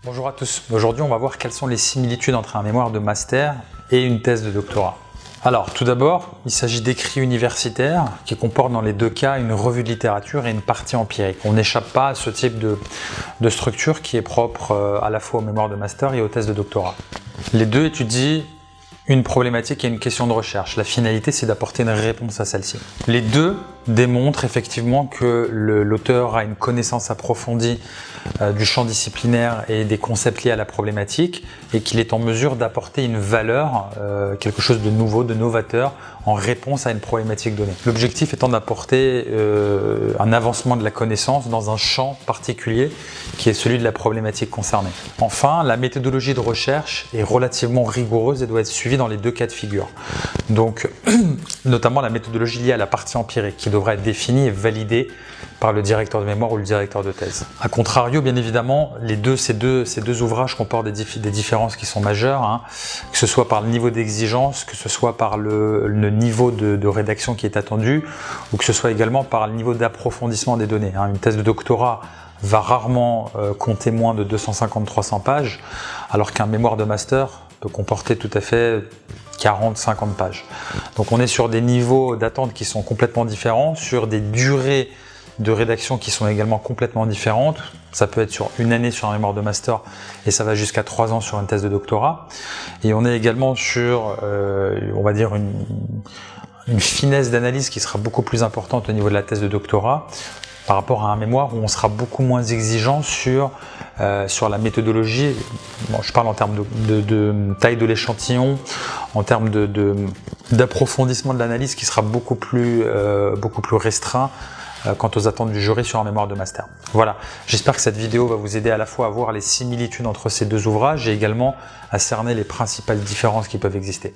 Bonjour à tous, aujourd'hui on va voir quelles sont les similitudes entre un mémoire de master et une thèse de doctorat. Alors tout d'abord, il s'agit d'écrits universitaires qui comportent dans les deux cas une revue de littérature et une partie empirique. On n'échappe pas à ce type de structure qui est propre à la fois au mémoire de master et aux thèses de doctorat. Les deux étudient une problématique et une question de recherche. La finalité, c'est d'apporter une réponse à celle-ci. Les deux démontrent effectivement que l'auteur a une connaissance approfondie du champ disciplinaire et des concepts liés à la problématique et qu'il est en mesure d'apporter une valeur, quelque chose de nouveau, de novateur, en réponse à une problématique donnée. L'objectif étant d'apporter un avancement de la connaissance dans un champ particulier qui est celui de la problématique concernée. Enfin, la méthodologie de recherche est relativement rigoureuse et doit être suivie dans les deux cas de figure. Donc, notamment la méthodologie liée à la partie empirique qui devra être définie et validée par le directeur de mémoire ou le directeur de thèse. A contrario, bien évidemment, ces deux ouvrages comportent des différences qui sont majeures, que ce soit par le niveau d'exigence, que ce soit par le niveau de rédaction qui est attendu, ou que ce soit également par le niveau d'approfondissement des données. Une thèse de doctorat va rarement compter moins de 250-300 pages, alors qu'un mémoire de master peut comporter tout à fait 40-50 pages. Donc on est sur des niveaux d'attente qui sont complètement différents, sur des durées de rédaction qui sont également complètement différentes. Ça peut être sur une année sur un mémoire de master et ça va jusqu'à 3 ans sur une thèse de doctorat. Et on est également sur, on va dire, une finesse d'analyse qui sera beaucoup plus importante au niveau de la thèse de doctorat par rapport à un mémoire où on sera beaucoup moins exigeant sur la méthodologie. Bon, je parle en termes de taille de l'échantillon, en termes d'approfondissement de l'analyse qui sera beaucoup plus restreint quant aux attentes du jury sur un mémoire de master. Voilà, j'espère que cette vidéo va vous aider à la fois à voir les similitudes entre ces deux ouvrages et également à cerner les principales différences qui peuvent exister.